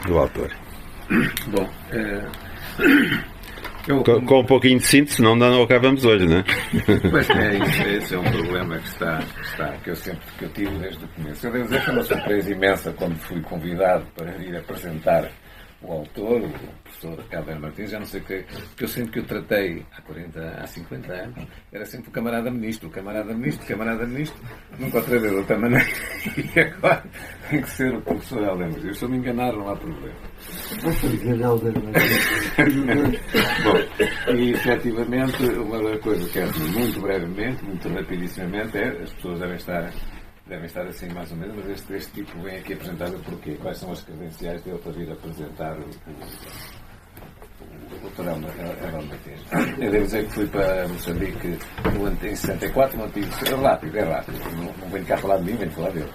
do autor. Bom, com um pouquinho de síntese, senão não acabamos hoje, não é? Pois esse é um problema que eu tive desde o começo. Eu devo dizer que foi uma surpresa imensa quando fui convidado para vir apresentar o autor, o professor Calder Martins. Já não sei o que eu sempre que o tratei há 50 anos, era sempre o camarada ministro, nunca outra vez de outra maneira. E agora tem que ser o professor Calder Martins. Se eu me enganar, não há problema. Bom, e efetivamente, uma coisa que é muito brevemente, muito rapidissimamente, as pessoas devem estar assim mais ou menos, mas este tipo vem aqui apresentar o porquê, quais são as credenciais dele para vir apresentar o Dr. Herman Martins. Eu devo dizer que fui para Moçambique em 64, no antigo. É rápido, não venho cá falar de mim, venho falar dele.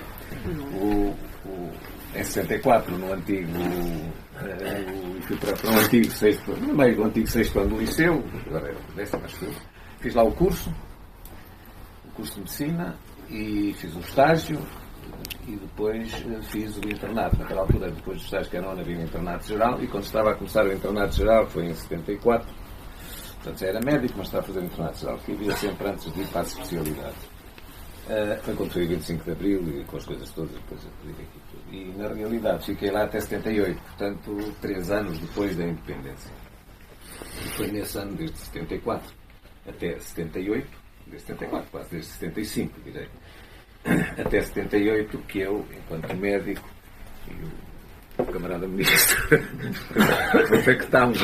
Em 64, no antigo. Fui para um antigo sexto, no meio do antigo sexto ano do liceu, agora é o décimo, acho que eu. Fiz lá o curso de medicina, e fiz o estágio e depois fiz o internato. Naquela altura, depois do estágio, que era onde havia o internato geral, e quando estava a começar o internato geral, foi em 74, portanto já era médico, mas estava a fazer o internato geral, que havia sempre antes de ir para a especialidade. Foi quando foi 25 de Abril e com as coisas todas, depois eu pedi aqui tudo. E na realidade fiquei lá até 78, portanto 3 anos depois da independência. E foi nesse ano, desde 74 até 78, desde 74, quase desde 75, direi, até 78, que eu, enquanto médico, e o camarada ministro, contactámos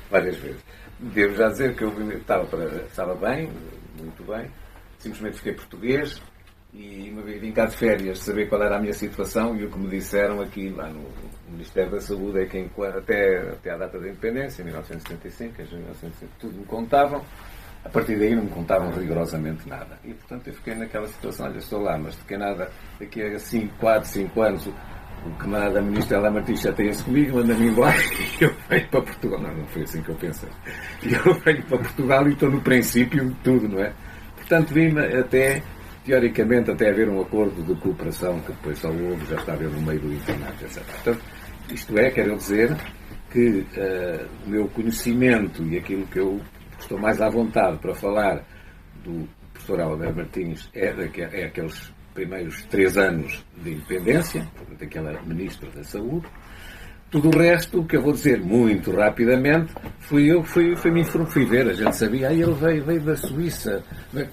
várias vezes. Devo já dizer que eu estava bem, muito bem, simplesmente fiquei português e me vim cá de férias saber qual era a minha situação, e o que me disseram aqui lá no Ministério da Saúde é que até à data da independência, em 1975, em 1975, tudo me contavam. A partir daí não me contavam rigorosamente nada. E, portanto, eu fiquei naquela situação, olha, estou lá, mas de que nada, daqui a 4, 5 anos, o camarada ministro Helder Martins chateia-se comigo, manda-me embora e eu venho para Portugal. Não foi assim que eu pensei. E eu venho para Portugal e estou no princípio de tudo, não é? Portanto, vim teoricamente, até haver um acordo de cooperação, que depois só houve, já estava no meio do internato, etc. Portanto, isto é, quero dizer, que o meu conhecimento e aquilo que eu estou mais à vontade para falar do professor Helder Martins é aqueles primeiros 3 anos de independência, portanto, aquela ministra da Saúde. Tudo o resto, o que eu vou dizer muito rapidamente, fui ver, a gente sabia, ele veio da Suíça,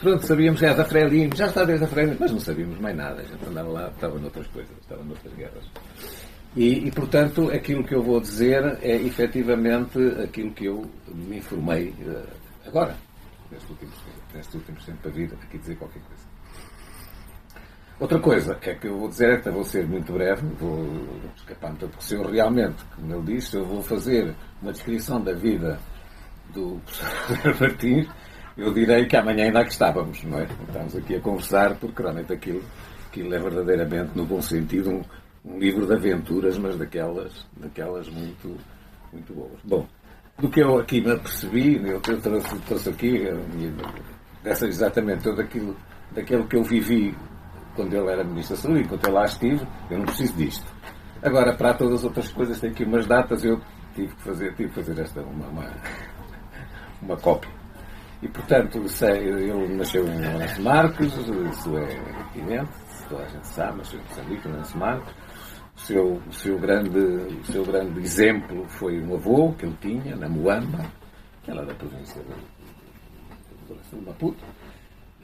pronto, sabíamos, da Frelimo, já está desde a Frelimo, mas não sabíamos mais nada, a gente andava lá, estava noutras coisas, estava noutras guerras. E, portanto, aquilo que eu vou dizer é, efetivamente, aquilo que eu me informei agora, nestes últimos tempos, para vir aqui dizer qualquer coisa. Outra coisa que eu vou dizer é que vou ser muito breve, vou escapar muito, porque se eu realmente, como ele disse, eu vou fazer uma descrição da vida do professor Martins, eu direi que amanhã ainda aqui estávamos, não é? Estamos aqui a conversar, porque realmente aquilo é verdadeiramente, no bom sentido, um livro de aventuras, mas daquelas muito, muito boas. Bom, do que eu aqui me apercebi, eu trouxe aqui, dessa exatamente tudo daquilo que eu vivi quando ele era Ministro da Saúde, enquanto eu lá estive, eu não preciso disto. Agora, para todas as outras coisas, tem aqui umas datas, eu tive que fazer esta uma cópia. E, portanto, ele nasceu em Lourenço Marques, isso é evidente, toda a gente sabe, nasceu em Moçambique, Lourenço Marques. O seu grande exemplo foi um avô que ele tinha, na Moamba, que era da província de Maputo,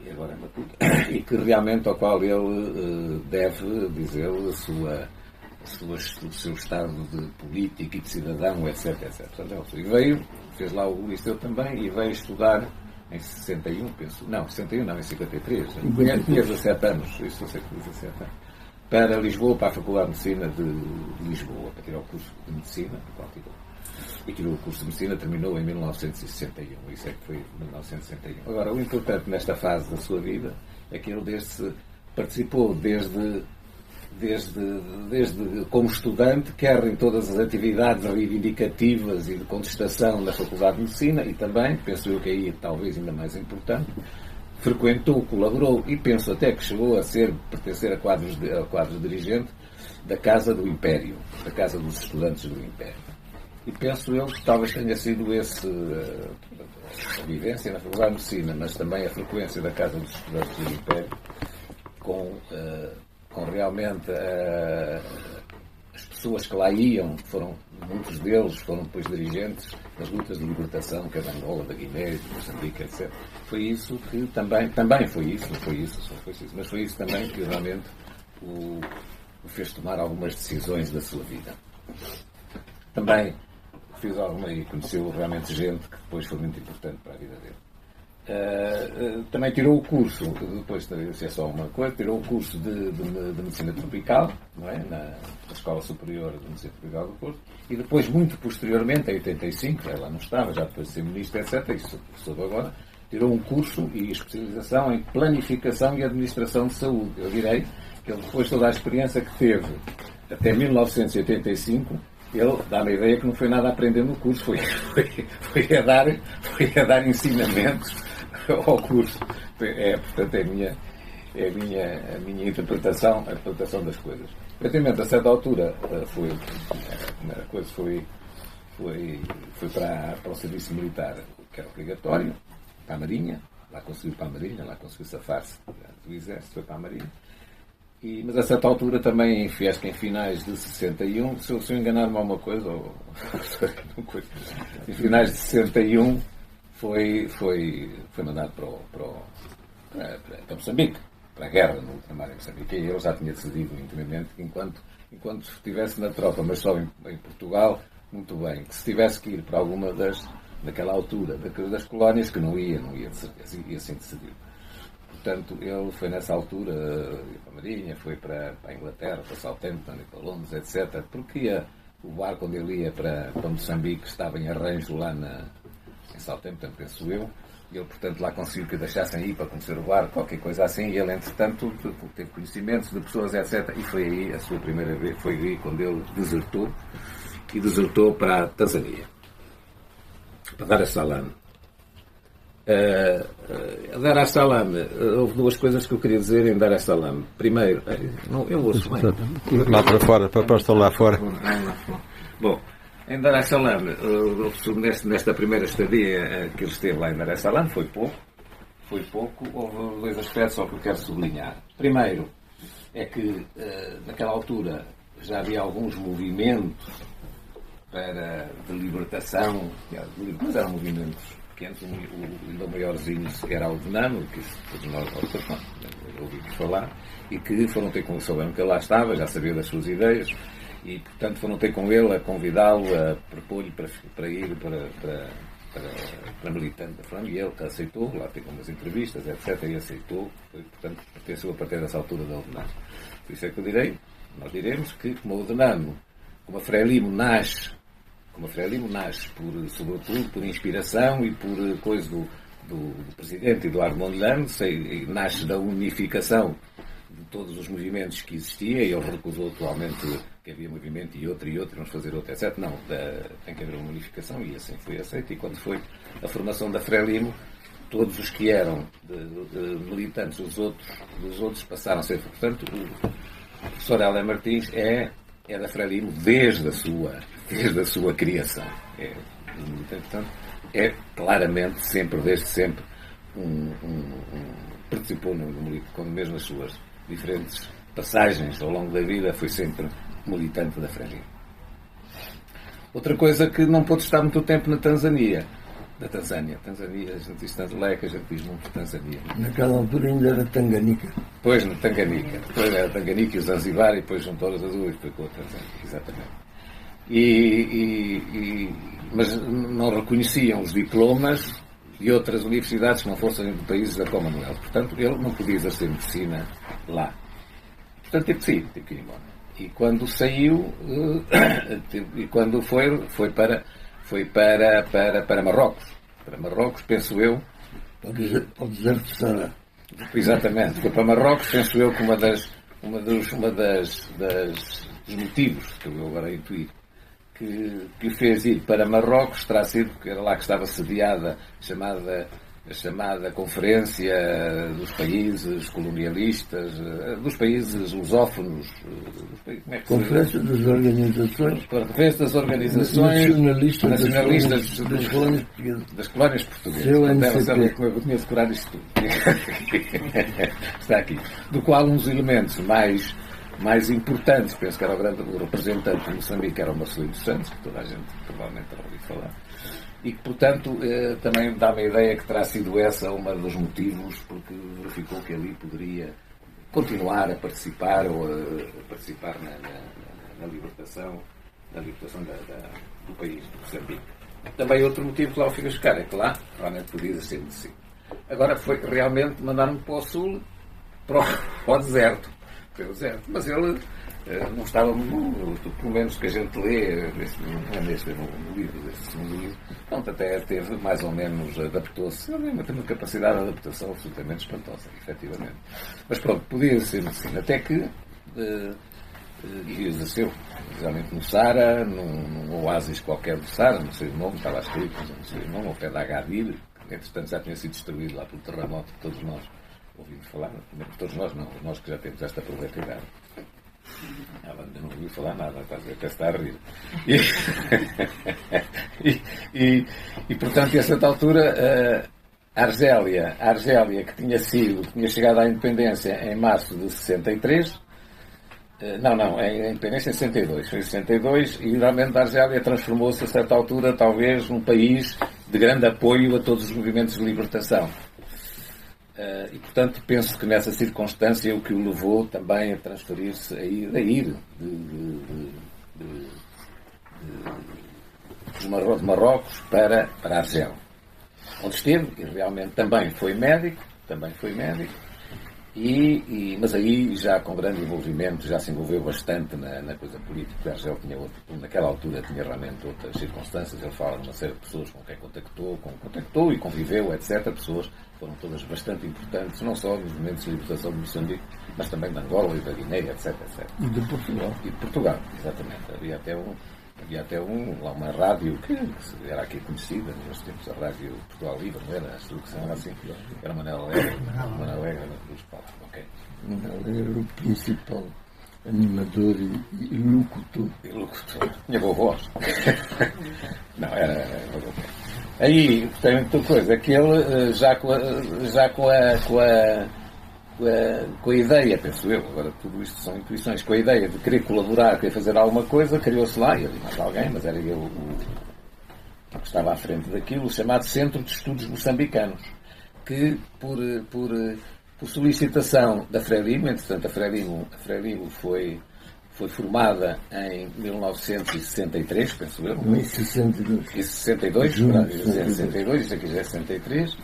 e agora é Maputo, e que realmente ao qual ele deve, dizer, o seu estado de político e de cidadão, etc. Portanto, ele fez lá o liceu também e veio estudar em 61, penso. Não, 61 não, em 53. Tinha 17 anos, isso eu sei que 17 anos. Para Lisboa, para a Faculdade de Medicina de Lisboa, para tirar o curso de Medicina, e tirou o curso de Medicina, terminou em 1961, isso é que foi em 1961. Agora, o importante nesta fase da sua vida é que ele participou desde como estudante, quer em todas as atividades reivindicativas e de contestação da Faculdade de Medicina, e também, penso eu que aí talvez ainda mais importante, frequentou, colaborou e penso até que chegou a pertencer a quadros dirigentes da Casa do Império, da Casa dos Estudantes do Império. E penso eu que talvez tenha sido a vivência na Faculdade de Medicina, mas também a frequência da Casa dos Estudantes do Império, com realmente as pessoas que lá iam, muitos deles foram depois dirigentes das lutas de libertação, que é da Angola, da Guiné, de Moçambique, etc. Foi isso que também foi isso, mas foi isso também que realmente o fez tomar algumas decisões da sua vida. Também fiz alguma e conheceu realmente gente que depois foi muito importante para a vida dele. Também tirou o curso, depois isso é só uma coisa, tirou o curso de Medicina Tropical, não é? Na Escola Superior de Medicina Tropical do Porto, e depois, muito posteriormente, em 85, ela não estava, já depois de ser ministro, etc., isso soube agora, tirou um curso e especialização em Planificação e Administração de Saúde. Eu direi que ele, depois de toda a experiência que teve até 1985, ele dá-me a ideia que não foi nada a aprender no curso, foi a dar ensinamentos ao curso. Portanto, é a minha interpretação, a interpretação das coisas. Efetivamente, a certa altura, a primeira coisa foi para o serviço militar, que era obrigatório, para a Marinha, lá conseguiu para a Marinha, lá conseguiu safar-se do Exército, foi para a Marinha. Mas a certa altura também, acho que em finais de 61, se eu enganar-me alguma coisa, em finais de 61 foi mandado para Moçambique, para a guerra no ultramar em Moçambique. E eu já tinha decidido intimamente que enquanto estivesse na tropa, mas só em Portugal, muito bem, que se tivesse que ir para alguma naquela altura, das colónias, que não ia de certeza, e assim decidiu. Portanto, ele foi nessa altura, ia para a Marinha, foi para a Inglaterra, para Southampton e para Londres, etc. Porque o barco onde ele ia para Moçambique estava em arranjo lá em Southampton, penso eu, e ele, portanto, lá conseguiu que deixassem ir para conhecer o barco, qualquer coisa assim, e ele, entretanto, teve conhecimentos de pessoas, etc. E foi aí a sua primeira vez, foi aí quando ele desertou para a Tanzânia, para Dar es Salaam. Dar es Salaam, houve duas coisas que eu queria dizer em Dar es Salaam. Primeiro, eu ouço bem. Lá para fora, para estar lá fora. Bom, em Dar es Salaam, nesta primeira estadia que ele esteve lá em Dar es Salaam, foi pouco, houve dois aspectos só que eu quero sublinhar. Primeiro, é que naquela altura já havia alguns movimentos de libertação, mas eram movimentos pequenos, o maiorzinho era o de Nano, que todos nós ouvimos falar, e que foram ter com o Salão, que ele lá estava, já sabia das suas ideias, e portanto foram ter com ele, a convidá-lo, a propor-lhe para ir para militante da FRAM, e ele aceitou, lá teve umas entrevistas, etc., e aceitou, portanto pertenceu a partir dessa altura da Ordenano. Por isso é que nós diremos que, como a Ordenano, como a Frelimo nasce, sobretudo por inspiração e por coisa do presidente Eduardo Mondlane, nasce da unificação de todos os movimentos que existia, e ele recusou atualmente que havia movimento e outro, vamos fazer outro, etc. Não, tem que haver uma unificação, e assim foi aceito. E quando foi a formação da Frelimo, todos os que eram militantes dos outros passaram a ser. Portanto, o professor Helder Martins é da Frelimo desde a sua criação. Portanto, é claramente, desde sempre, participou mesmo nas suas diferentes passagens ao longo da vida, foi sempre militante da Frelimo. Outra coisa que não pôde estar muito tempo na Tanzânia, a gente diz tanto Leca, a gente diz muito Tanzânia. Naquela altura ainda era Tanganica. Pois, na Tanganica. Depois era Tanganica e o Zanzibar, e depois juntou as duas, depois com a Tanzânia, exatamente. Mas não reconheciam os diplomas de outras universidades que não fossem de países da Commonwealth. Portanto, ele não podia exercer medicina lá. Portanto, teve que ir embora. E quando saiu, e quando foi para Marrocos. Para Marrocos, penso eu. Para o deserto de Sara. Exatamente. Foi para Marrocos, penso eu, que dos motivos que eu agora intuí que o fez ir para Marrocos terá sido porque era lá que estava sediada, chamada a chamada Conferência dos Países Colonialistas, dos países lusófonos, como é que Conferência das Organizações Conferência das Organizações Nacionalistas das Colónias Portuguesas. Das Colónias Portuguesas. Eu tinha decorado isto tudo. Está aqui. Do qual uns elementos mais importantes, penso que era o representante de Moçambique, era o Marcelino Santos, que toda a gente provavelmente terá ouvido falar, e que, portanto, também dá-me a ideia que terá sido essa uma dos motivos porque verificou que ali poderia continuar a participar ou a participar na libertação do país, do Moçambique. Também outro motivo que lá o fez ficar é que lá realmente podia exercer medicina. Agora foi realmente mandar-me para o sul, para o deserto. Mas ele não estava, pelo menos que a gente lê neste livro, deste segundo livro, pronto, até teve mais ou menos, adaptou-se. Ele tem uma capacidade de adaptação absolutamente espantosa, efetivamente. Mas pronto, podia ser medicina, até que exerceu, realmente no Sara, num oásis qualquer do Sara, não sei o nome, estava escrito, não sei o nome, ao pé da Agadir, que entretanto já tinha sido destruído lá pelo terremoto que todos nós ouvimos falar, todos nós não, nós que já temos esta probabilidade. Ela ainda não ouviu falar nada, até está a rir. E portanto, a certa altura, a Argélia, que tinha chegado à independência em março de 63, a independência em 62, foi em 62, e realmente a Argélia transformou-se a certa altura, talvez, num país de grande apoio a todos os movimentos de libertação. E, portanto, penso que nessa circunstância o que o levou também a transferir-se, a ir de Marrocos para a Argélia, onde esteve, e realmente também foi médico, mas aí já com grande envolvimento, já se envolveu bastante na coisa política. A Argélia naquela altura tinha realmente outras circunstâncias. Ele fala de uma série de pessoas com quem contactou e conviveu, etc. Pessoas foram todas bastante importantes, não só nos movimentos de libertação de Moçambique, mas também de Angola e da Guiné, etc. E de Portugal. E de Portugal, exatamente. Havia até lá uma rádio que era aqui conhecida nos tempos, a Rádio Portugal Livre, não era? Acho que se chamava assim. Era Manuel Alegre dos Paulos. Ok. Manuel Alegre era o principal animador e locutor. Tinha boa voz. Não, era. Aí tem muita coisa, que ele já com a ideia, penso eu, agora tudo isto são intuições, com a ideia de querer colaborar, querer fazer alguma coisa, criou-se lá, ele e mais alguém, mas era ele o que estava à frente daquilo, o chamado Centro de Estudos Moçambicanos, que por solicitação da Frelimo, entretanto a Frelimo foi formada em 1963, penso eu. Em 62. E 62, isto aqui já é 63,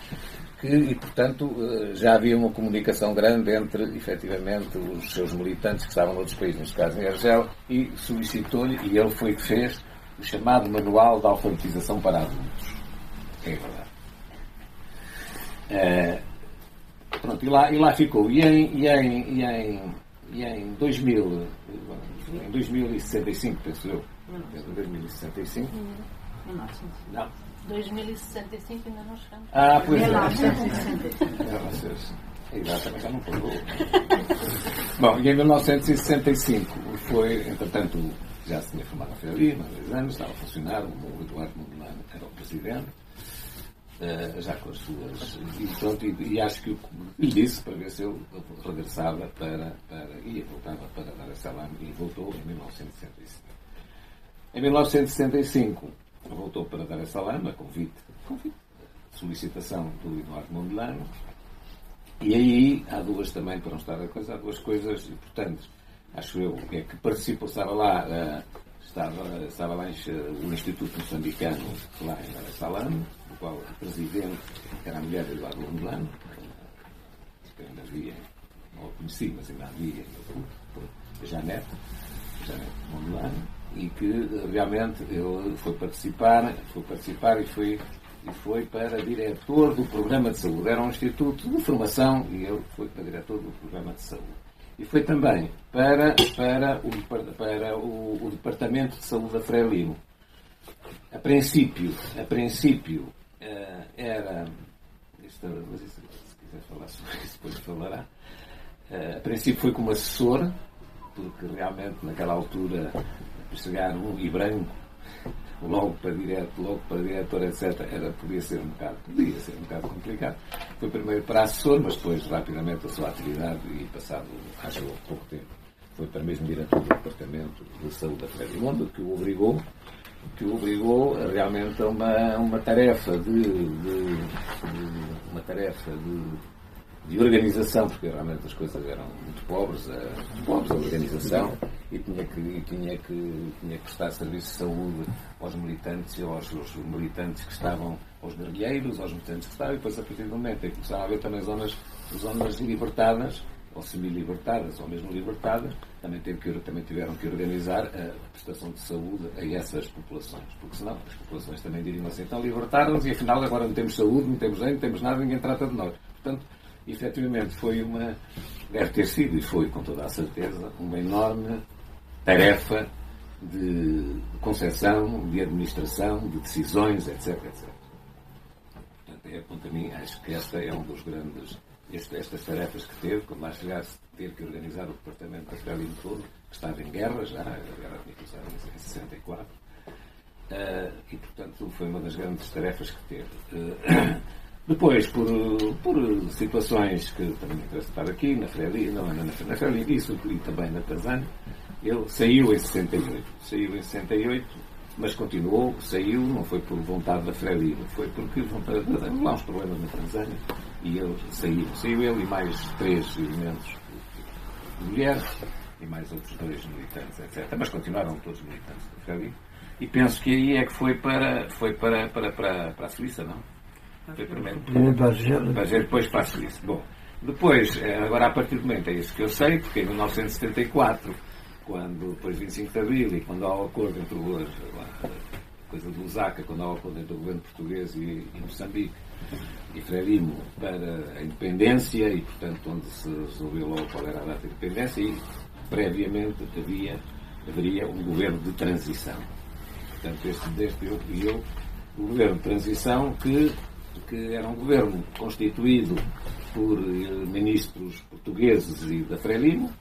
e, portanto, já havia uma comunicação grande entre, efetivamente, os seus militantes que estavam noutros países, neste caso em Argel, e solicitou-lhe, e ele foi que fez, o chamado Manual de Alfabetização para Adultos. É verdade. Pronto, e lá ficou. E em 2065, penso eu. 2065. Não. 2065 ainda não chegamos. Pois é. 1965. Exatamente, já não pagou. Bom, e em 1965 foi, entretanto, já se tinha formado a Frelimo, há 2 anos, estava a funcionar, o Eduardo Mondlane era o presidente, já com as suas. E acho que lhe disse para ver se ele regressava voltava para Dar es Salaam, e voltou em 1965. Em 1965 voltou para Dar es Salaam, a convite, solicitação do Eduardo Mondlane, e aí há duas também, para não estar a coisa, há duas coisas importantes, acho eu, que é que participou, estava lá o Instituto Moçambicano, lá em Dar es Salaam, do qual a presidente era a mulher do Eduardo Mondlane, que ainda havia, não a conheci, mas ainda havia, a Janete Mondlane, e que realmente ele foi participar e foi para diretor do programa de saúde. Era um instituto de formação e ele foi para diretor do programa de saúde. E foi também para o departamento de saúde da Frelimo. A princípio era, mas isso, se quiser falar sobre isso, depois falará. A princípio foi como assessor, porque realmente naquela altura chegar e branco, logo para diretor, etc., podia ser um bocado complicado. Foi primeiro para assessor, mas depois rapidamente a sua atividade e passado, acho, pouco tempo, foi para mesmo diretor do Departamento de Saúde da Fredimonda, que o obrigou realmente a uma tarefa de organização, porque realmente as coisas eram muito pobres a organização, e tinha que prestar serviço de saúde aos militantes e aos militantes que estavam, aos guerrilheiros, aos militantes que estavam, e depois a partir do momento em que começaram a haver também zonas libertadas, ou semi-libertadas, ou mesmo libertadas, também tiveram que organizar a prestação de saúde a essas populações, porque senão as populações também diriam assim, então libertaram-nos e afinal agora não temos saúde, não temos nem, não temos nada, ninguém trata de nós. Portanto, efetivamente deve ter sido, e foi com toda a certeza, uma enorme tarefa de concepção, de administração, de decisões, etc. Portanto, quanto a mim, acho que esta é um dos grandes, estas tarefas que teve, quando lá chegasse, ter que organizar o departamento da Frelimo todo, que estava em guerra já, a guerra tinha começado em 64, e portanto foi uma das grandes tarefas que teve. Depois, por situações que também me interessa estar aqui, na Frelimo, isso, e também na Tanzânia, ele saiu em 68, mas continuou, saiu, não foi por vontade da Frelimo, foi porque houve lá uns problemas na Tanzânia, e ele saiu ele e mais 3 elementos de mulheres, e mais outros 2 militantes, etc. Mas continuaram todos militantes da Frelimo, e penso que aí é que foi para a Suíça, não? Foi primeiro para Argélia, depois para a Suíça. Bom, depois, agora a partir do momento, é isso que eu sei, porque em 1974, quando depois 25 de Abril, e quando há o acordo entre a coisa do Lusaka, quando há o acordo entre o governo português e Moçambique, e Frelimo para a independência, e portanto onde se resolveu logo qual era a data de independência, e previamente haveria um governo de transição. Portanto, o governo de transição que era um governo constituído por ministros portugueses e da Frelimo,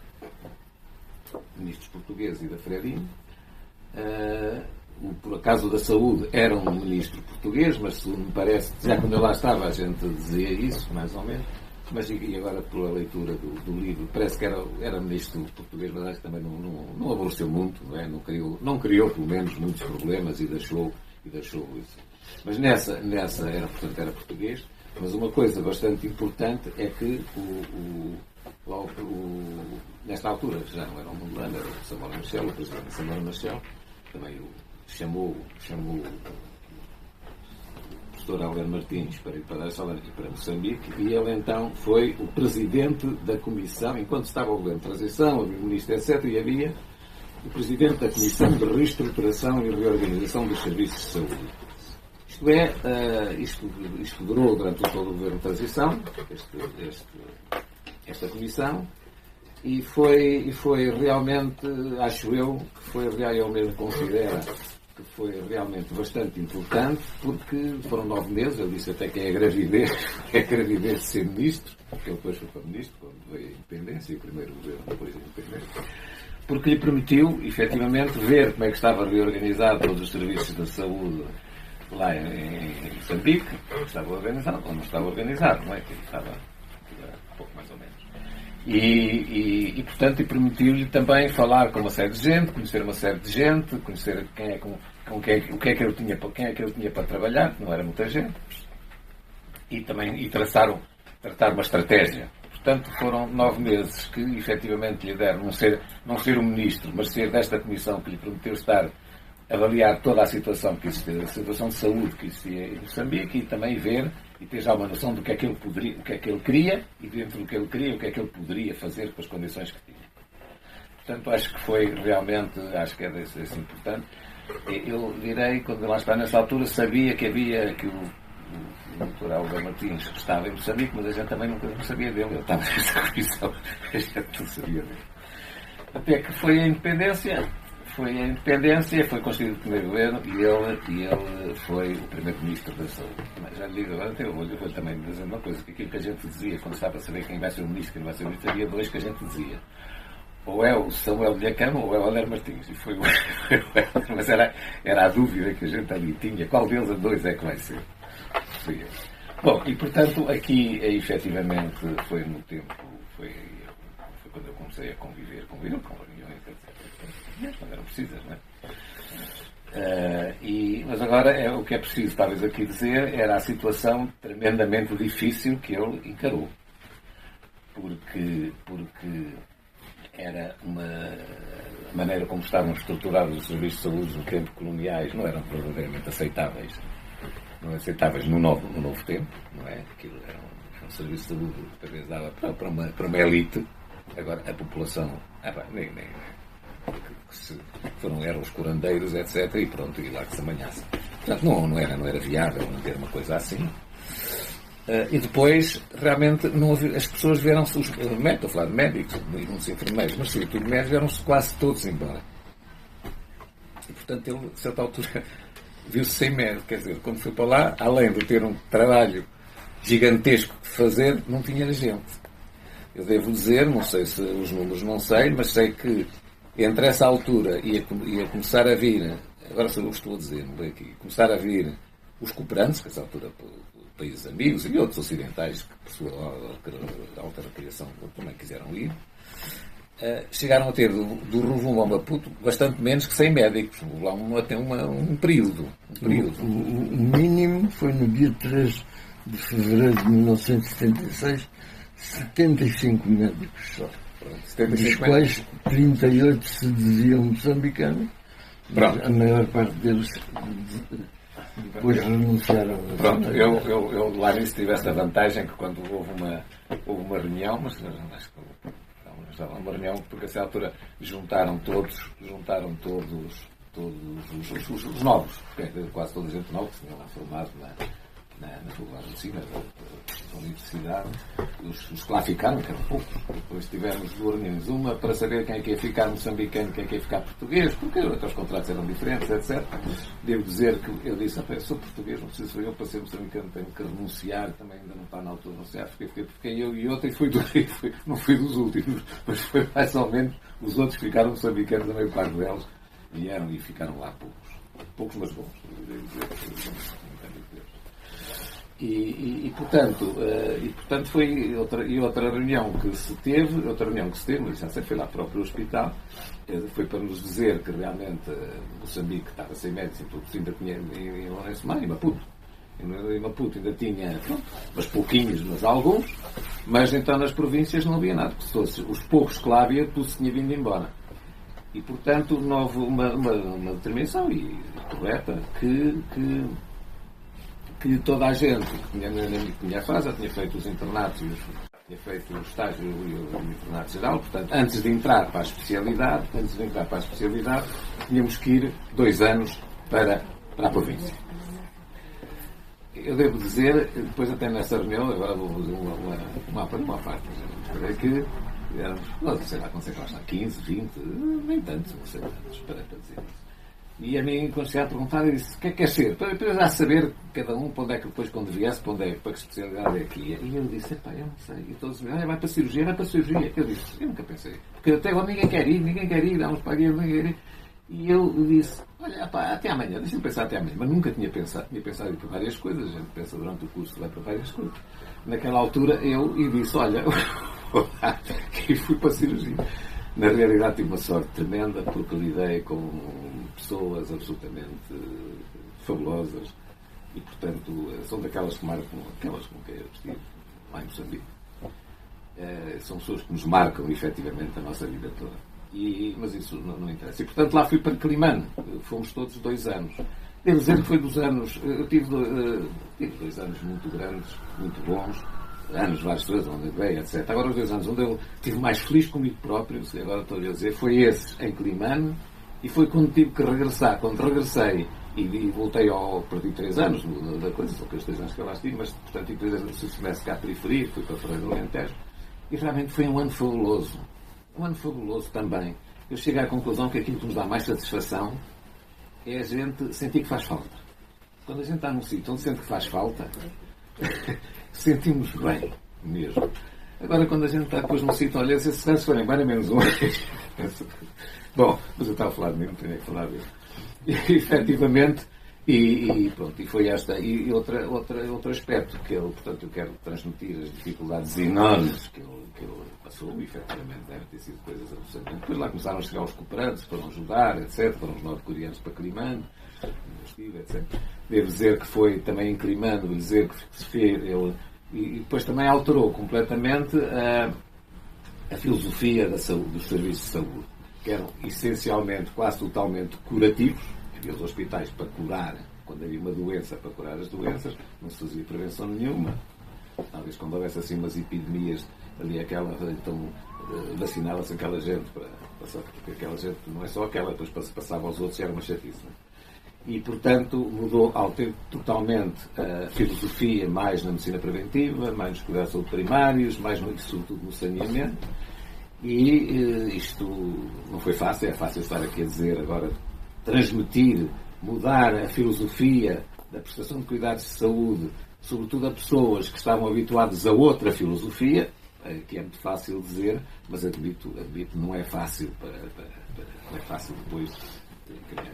por acaso da Saúde era um ministro português, mas segundo me parece, já quando eu lá estava a gente dizia isso, mais ou menos, mas e agora pela leitura do livro, parece que era ministro português, mas acho que também não aborreceu muito, não é? Não criou pelo menos muitos problemas e deixou isso. Mas nessa era português, mas uma coisa bastante importante é que nesta altura já não era o Mondlane, era o Samora Machel, o presidente Samora Machel, também chamou o professor Albert Martins para ir para Dar es Salaam e para Moçambique, e ele então foi o presidente da comissão, enquanto estava o governo de transição, o ministro, etc., e havia o presidente da Comissão de Reestruturação e Reorganização dos Serviços de Saúde. Isto durou durante todo o governo de transição, esta comissão, e foi realmente, acho eu, eu mesmo considero que foi realmente bastante importante, porque foram 9 meses, eu disse até que é a gravidez de ser ministro, porque ele depois foi para ministro, quando veio a independência, e o primeiro governo depois da independência, porque lhe permitiu, efetivamente, ver como é que estava reorganizado todos os serviços de saúde lá em Moçambique, estava organizado ou não estava organizado, não é? Que estava pouco mais ou menos. E portanto, permitiu-lhe também falar com uma série de gente, conhecer uma série de gente, conhecer o que é que ele tinha para trabalhar, que não era muita gente, e tratar uma estratégia. Portanto, foram 9 meses que efetivamente lhe deram não ser um ministro, mas ser desta comissão que lhe permitiu avaliar toda a situação que existia, a situação de saúde que existia em Moçambique, e também ver e ter já uma noção do que é que ele queria, e dentro do que ele queria, o que é que ele poderia fazer com as condições que tinha. Portanto, acho que foi realmente, é importante. Eu direi, quando lá está nessa altura, sabia que o Dr. Albert Martins estava em Moçambique, mas a gente também nunca sabia dele. Ele estava nessa comissão, a gente não sabia dele. Até que foi a independência, foi a independência, foi constituído o primeiro governo e ele foi o primeiro-ministro da saúde. Mas já lhe digo agora, eu vou também dizer uma coisa, que aquilo que a gente dizia, quando estava a saber quem vai ser o ministro, quem vai ser o ministro, havia dois que a gente dizia. Ou é o Samuel de Acama ou é o Helder Martins. E foi o Helder, mas era a dúvida que a gente ali tinha. Qual deles a dois é que vai ser? Foi ele. Bom, e portanto, aqui, efetivamente, foi no tempo, foi quando eu comecei a conviver com reuniões, quando eram precisas, não é? Mas agora, o que é preciso, talvez aqui dizer, era a situação tremendamente difícil que ele encarou. Porque era a maneira como estavam estruturados os serviços de saúde no tempo coloniais não eram verdadeiramente aceitáveis. Não aceitáveis no novo tempo, não é? Aquilo era um serviço de saúde que talvez dava para uma elite. Agora, a população, eram os curandeiros, etc. E pronto, e lá que se amanhasse. Portanto, não era viável manter uma coisa assim. E depois, realmente, não havia, as pessoas vieram-se, estou a falar de médicos, e muitos enfermeiros, mas sobretudo médicos, vieram-se quase todos embora. E, portanto, ele, a certa altura, viu-se sem médico. Quer dizer, quando foi para lá, além de ter um trabalho gigantesco de fazer, não tinha gente. Eu devo dizer, não sei se os números não sei, mas sei que entre essa altura ia começar a vir, agora só estou a dizer, não veio aqui, começar a vir os cooperantes, que a essa altura países amigos e outros ocidentais que, por sua alta recriação, também quiseram ir, chegaram a ter do Rovuma ao Maputo bastante menos que 100 médicos. Houve lá até um período. O mínimo foi no dia 3 de fevereiro de 1976, 75 médicos só. Dos quais 38 se diziam moçambicanos. A maior parte deles depois renunciaram. Pronto, eu lá nisso tive esta vantagem que quando houve uma reunião, mas estava uma reunião porque a essa altura juntaram todos os novos, porque quase toda a gente nova que se tinha lá formado na Faculdade de Medicina da Universidade, os que lá ficaram, que eram poucos. Depois tivemos duas reuniões, uma para saber quem é que ia ficar moçambicano, quem é que ia ficar português, porque os contratos eram diferentes, etc. Devo dizer que eu disse, eu sou português, não preciso ser eu para ser moçambicano, tenho que renunciar, também ainda não está na altura de renunciar, fiquei eu e outra, e não fui dos últimos, mas foi mais ou menos, os outros ficaram moçambicanos, a maior parte deles vieram e ficaram lá poucos, mas bons. Portanto foi outra reunião que se teve, mas já sei, foi lá para o próprio hospital, foi para nos dizer que realmente Moçambique estava sem médicos e tudo, ainda tinha em Lourenço Mar, em Maputo. Em Maputo ainda tinha, mas pouquinhos, mas alguns, mas então nas províncias não havia nada, porque os poucos que lá havia, tudo se tinha vindo embora. E portanto não houve uma determinação correta que toda a gente que tinha a fase, tinha feito os internatos, tinha feito o estágio e o internato geral, portanto, antes de entrar para a especialidade, tínhamos que ir 2 anos para a província. Eu devo dizer, depois até nessa reunião, agora vou fazer uma parte, é que não sei lá, quando sei lá, 15, 20, nem tantos, não sei tantos, para dizer isso. E a mim, quando cheguei a perguntar, eu disse, o que é que quer ser? Para eu já saber, cada um, para onde é que depois, quando viesse, para que especialidade é aqui. E eu disse, eu não sei. E todos disseram, vai para a cirurgia. Eu disse, eu nunca pensei. Porque até agora ninguém quer ir, vamos para aqui, ninguém quer ir. E eu disse, olha, até amanhã, deixa-me pensar até amanhã. Mas nunca tinha pensado em ir para várias coisas. A gente pensa durante o curso, vai para várias coisas. Naquela altura, eu disse, olha, e fui para a cirurgia. Na realidade tive uma sorte tremenda porque lidei com pessoas absolutamente fabulosas e, portanto, são daquelas que marcam, aquelas com quem eu estive lá em Moçambique. São pessoas que nos marcam, efetivamente, a nossa vida toda. Mas isso não interessa. E, portanto, lá fui para Quelimane. Fomos todos 2 anos. Devo dizer que foi dos anos... Eu tive 2 anos muito grandes, muito bons. Anos, várias vezes, onde eu veio, etc. Agora, os 2 anos onde eu estive mais feliz comigo próprio, agora estou-lhe a dizer, foi esse em Quelimane, e foi quando tive que regressar. Quando regressei e voltei perdi 3 anos da coisa, são aqueles 3 anos que eu lá estive, mas, portanto, tive 3 anos no semestre cá à periferia, fui para Ferreira do Alentejo, e realmente foi um ano fabuloso. Um ano fabuloso também. eu chego à conclusão que aquilo que nos dá mais satisfação é a gente sentir que faz falta. Quando a gente está num sítio onde sente que faz falta, sentimos bem mesmo. Agora, quando a gente está depois num sítio, olha, se se forem embora menos um. Bom, mas eu estava a falar de mim, não tinha que falar dele. E, efetivamente, pronto, e foi esta. E outro aspecto que eu quero transmitir, as dificuldades enormes que ele passou, e efetivamente devem ter sido coisas absolutamente. Depois lá começaram a chegar os cooperantes, foram ajudar, etc. Foram os norte-coreanos para Climano, etc. Devo dizer que foi também em Climano, dizer que se fez. E depois também alterou completamente a filosofia da saúde, dos serviços de saúde, que eram essencialmente, quase totalmente curativos. Havia os hospitais para curar, quando havia uma doença, para curar as doenças, não se fazia prevenção nenhuma. Talvez quando houvesse assim umas epidemias, ali então vacinava-se aquela gente, porque aquela gente não é só aquela, depois passava aos outros e era uma chatice. Não é? E, portanto, mudou totalmente a filosofia, mais na medicina preventiva, mais nos cuidados de saúde primários, mais sobretudo no saneamento. E isto não foi fácil, é fácil estar aqui a dizer agora, transmitir, mudar a filosofia da prestação de cuidados de saúde, sobretudo a pessoas que estavam habituadas a outra filosofia, que é muito fácil dizer, mas admito não é fácil não é fácil depois.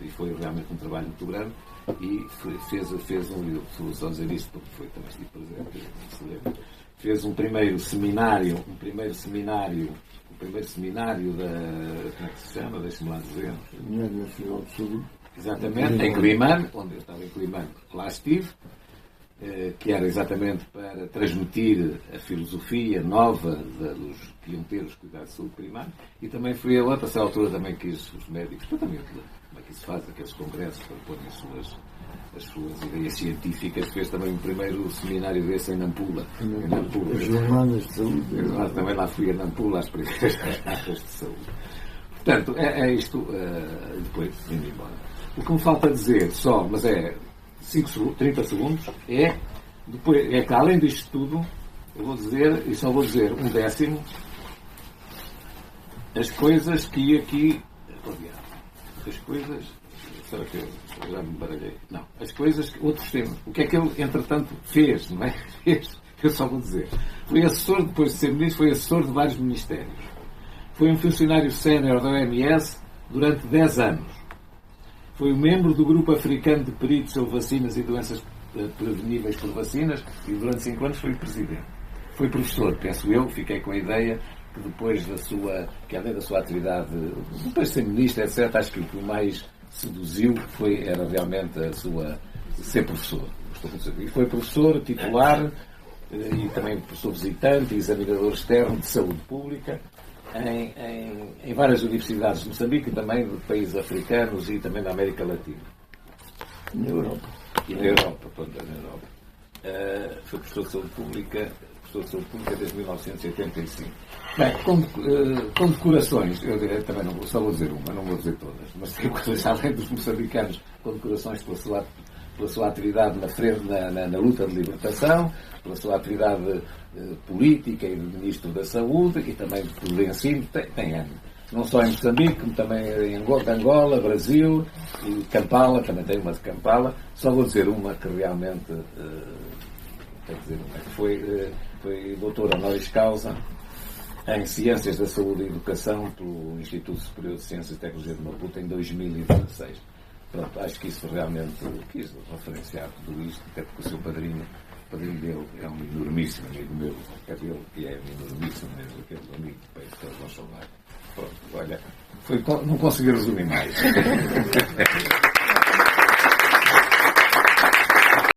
E foi realmente um trabalho muito grande e fez eu só dizer isto porque foi também estive presente, fez um primeiro seminário da, como é que se chama? Deixe-me lá dizer. Seminário Nacional de Saúde. Exatamente, em Climano, onde eu estava em Climano, lá estive, que era exatamente para transmitir a filosofia nova dos que iam ter os cuidados de saúde primários, e também fui a essa altura também quis os médicos, para também como é que se faz aqueles congressos para porem as suas ideias científicas, fez também um primeiro seminário desse em Nampula. As jornadas de saúde. Também lá fui a Nampula às primeiras jornadas de saúde. Portanto, é isto, depois indo embora. O que me falta dizer só, mas é 30 segundos, é que além disto tudo, eu vou dizer, e só vou dizer um décimo, as coisas que aqui. As coisas. Será que eu já me baralhei? Não. As coisas que. Outros temas. O que é que ele, entretanto, fez, não é? Eu só vou dizer. Foi assessor, depois de ser ministro, foi assessor de vários ministérios. Foi um funcionário sénior da OMS durante 10 anos. Foi um membro do Grupo Africano de Peritos sobre Vacinas e Doenças Preveníveis por Vacinas e durante 5 anos foi presidente. Foi professor, penso eu, fiquei com a ideia que depois que além da sua atividade, depois de ser ministro, etc., acho que o que o mais seduziu era realmente ser professor. E foi professor titular e também professor visitante e examinador externo de saúde pública em várias universidades de Moçambique e também de países africanos e também da América Latina. Na Europa. E na Europa, foi professor de saúde pública desde 1985. Bem, com decorações, eu direi, também só vou dizer uma, não vou dizer todas, mas tem coisas além dos moçambicanos, com decorações pela sua atividade na frente, na luta de libertação, pela sua atividade política e de Ministro da Saúde e também de ensino, tem não só em Moçambique, como também em Angola, Brasil e Kampala, também tem uma de Kampala. Só vou dizer uma que realmente foi doutor honoris causa em Ciências da Saúde e Educação pelo Instituto Superior de Ciências e Tecnologia de Maputo em 2016. Pronto, acho que isso realmente quis referenciar tudo isto, até porque o seu padrinho dele é um enormíssimo amigo meu, é dele que é um enormíssimo mesmo, aquele amigo de peito que eles vão chamar. Pronto, olha, não consegui resumir mais.